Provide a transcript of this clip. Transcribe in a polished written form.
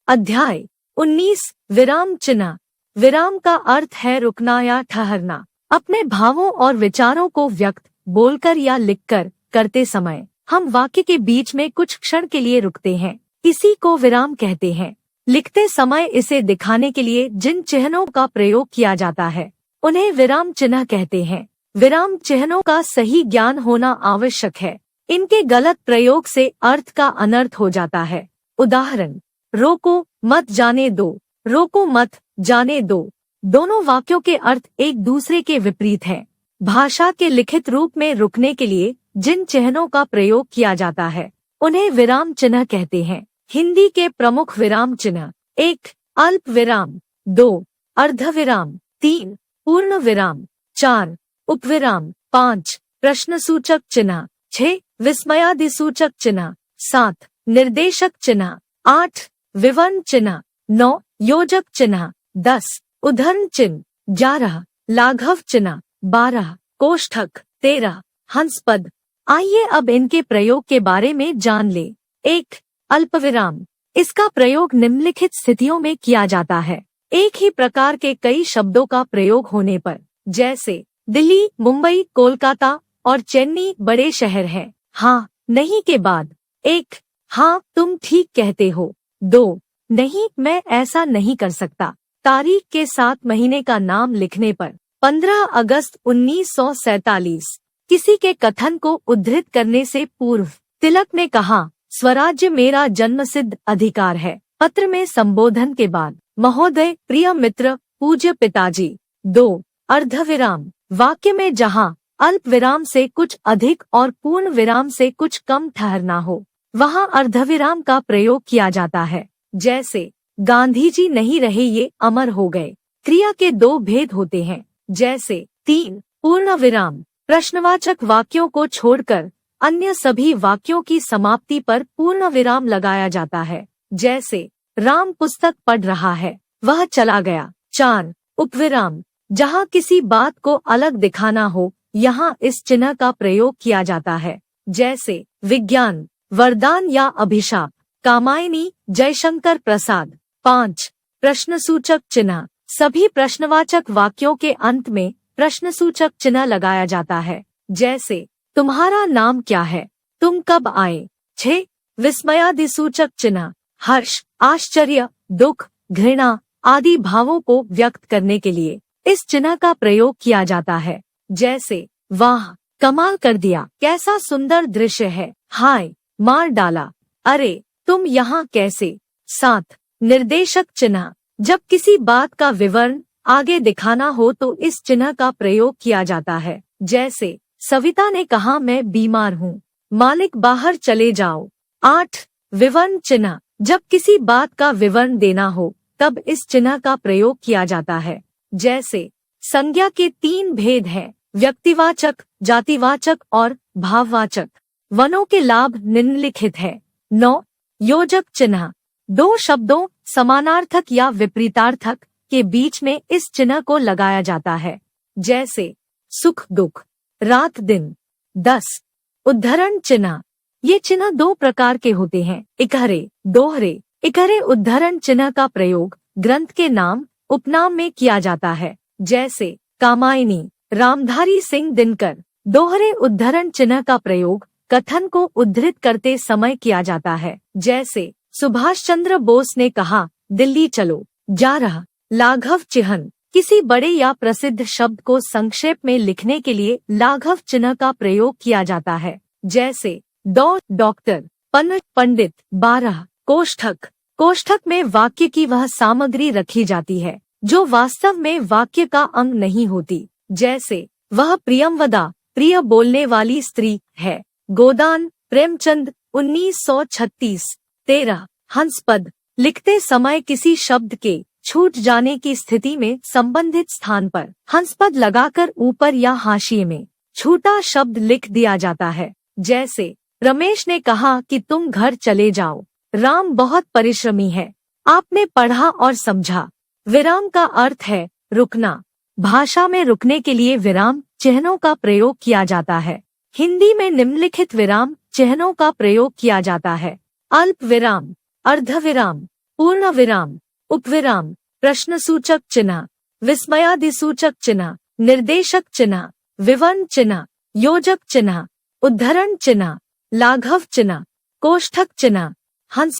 अध्याय 19 विराम चिन्ह। विराम का अर्थ है रुकना या ठहरना। अपने भावों और विचारों को व्यक्त, बोलकर या लिखकर करते समय हम वाक्य के बीच में कुछ क्षण के लिए रुकते हैं, इसी को विराम कहते हैं। लिखते समय इसे दिखाने के लिए जिन चिन्हों का प्रयोग किया जाता है उन्हें विराम चिन्ह कहते हैं। विराम चिन्हों का सही ज्ञान होना आवश्यक है। इनके गलत प्रयोग से अर्थ का अनर्थ हो जाता है। उदाहरण, रोको मत जाने दो, रोको मत जाने दो। दोनों वाक्यों के अर्थ एक दूसरे के विपरीत हैं। भाषा के लिखित रूप में रुकने के लिए जिन चिन्हों का प्रयोग किया जाता है उन्हें विराम चिन्ह कहते हैं। हिंदी के प्रमुख विराम चिन्ह: 1 अल्प विराम, 2 अर्धविराम, 3 पूर्ण विराम, 4 उपविराम, 5 प्रश्नसूचक चिन्ह, 6 विस्मयादिसूचक चिन्ह, 7 निर्देशक चिन्ह, 8 विवरण चिन्ह, 9 योजक चिन्ह, 10 उद्धरण चिन्ह, 11 लाघव चिन्ह, 12 कोष्ठक, 13 हंसपद। आइए अब इनके प्रयोग के बारे में जान ले। 1 अल्पविराम। इसका प्रयोग निम्नलिखित स्थितियों में किया जाता है। एक ही प्रकार के कई शब्दों का प्रयोग होने पर, जैसे दिल्ली, मुंबई, कोलकाता और चेन्नई बड़े शहर हैं। हाँ, नहीं के बाद 1 हाँ तुम ठीक कहते हो, 2 नहीं मैं ऐसा नहीं कर सकता। तारीख के साथ महीने का नाम लिखने पर 15 अगस्त 1947। किसी के कथन को उद्धृत करने से पूर्व तिलक ने कहा, स्वराज्य मेरा जन्मसिद्ध अधिकार है। पत्र में संबोधन के बाद, महोदय, प्रिय मित्र, पूज्य पिताजी। 2 अर्धविराम। वाक्य में जहाँ अल्प विराम से कुछ अधिक और पूर्ण विराम से कुछ कम ठहरना हो वहाँ अर्धविराम का प्रयोग किया जाता है। जैसे गांधी जी नहीं रहे, ये अमर हो गए। क्रिया के 2 भेद होते हैं। जैसे 3 पूर्ण विराम। प्रश्नवाचक वाक्यों को छोड़कर अन्य सभी वाक्यों की समाप्ति पर पूर्ण विराम लगाया जाता है। जैसे राम पुस्तक पढ़ रहा है, वह चला गया। 4 उपविराम। जहाँ किसी बात को अलग दिखाना हो यहाँ इस चिन्ह का प्रयोग किया जाता है। जैसे विज्ञान, वरदान या अभिशाप। कामायनी, जयशंकर प्रसाद। 5 प्रश्नसूचक चिन्ह। सभी प्रश्नवाचक वाक्यों के अंत में प्रश्नसूचक चिन्ह लगाया जाता है। जैसे तुम्हारा नाम क्या है, तुम कब आए। 6 विस्मयादिसूचक चिन्ह। हर्ष, आश्चर्य, दुख, घृणा आदि भावों को व्यक्त करने के लिए इस चिन्ह का प्रयोग किया जाता है। जैसे वाह, कमाल कर दिया, कैसा सुंदर दृश्य है, हाय, मार डाला, अरे तुम यहाँ कैसे। 7 निर्देशक चिन्ह। जब किसी बात का विवरण आगे दिखाना हो तो इस चिन्ह का प्रयोग किया जाता है। जैसे सविता ने कहा मैं बीमार हूँ, मालिक बाहर चले जाओ। 8 विवरण चिन्ह। जब किसी बात का विवरण देना हो तब इस चिन्ह का प्रयोग किया जाता है। जैसे संज्ञा के 3 भेद हैं, व्यक्तिवाचक, जातिवाचक और भाववाचक। वनों के लाभ निम्नलिखित है। 9 योजक चिन्ह। 2 शब्दों समानार्थक या विपरीतार्थक के बीच में इस चिन्ह को लगाया जाता है। जैसे सुख दुख, रात दिन। 10 उद्धरण चिन्ह। ये चिन्ह 2 प्रकार के होते हैं, इकहरे, दोहरे। इकहरे उद्धरण चिन्ह का प्रयोग ग्रंथ के नाम, उपनाम में किया जाता है। जैसे कामायनी, रामधारी सिंह दिनकर। दोहरे उद्धरण चिन्ह का प्रयोग कथन को उद्धृत करते समय किया जाता है। जैसे सुभाष चंद्र बोस ने कहा, दिल्ली चलो, जा रहा। लाघव चिन्ह। किसी बड़े या प्रसिद्ध शब्द को संक्षेप में लिखने के लिए लाघव चिन्ह का प्रयोग किया जाता है। जैसे डॉक्टर, पंडित। 12 कोष्ठक। कोष्ठक में वाक्य की वह सामग्री रखी जाती है जो वास्तव में वाक्य का अंग नहीं होती। जैसे वह प्रियंवदा, प्रिय बोलने वाली स्त्री है। गोदान, प्रेमचंद, 1936। 13 हंसपद। लिखते समय किसी शब्द के छूट जाने की स्थिति में संबंधित स्थान पर हंसपद लगाकर ऊपर या हाशिए में छूटा शब्द लिख दिया जाता है। जैसे रमेश ने कहा कि तुम घर चले जाओ, राम बहुत परिश्रमी है। आपने पढ़ा और समझा। विराम का अर्थ है रुकना। भाषा में रुकने के लिए विराम चिन्हों का प्रयोग किया जाता है। हिंदी में निम्नलिखित विराम चिन्हों का प्रयोग किया जाता है। अल्प विराम, अर्धविराम, पूर्ण विराम, उपविराम, प्रश्नसूचक चिन्ह, विस्मयादिसूचक चिन्ह, निर्देशक चिन्ह, विवरण चिन्ह, योजक चिन्ह, उद्धरण चिन्ह, लाघव चिन्ह, कोष्ठक चिन्ह, हंस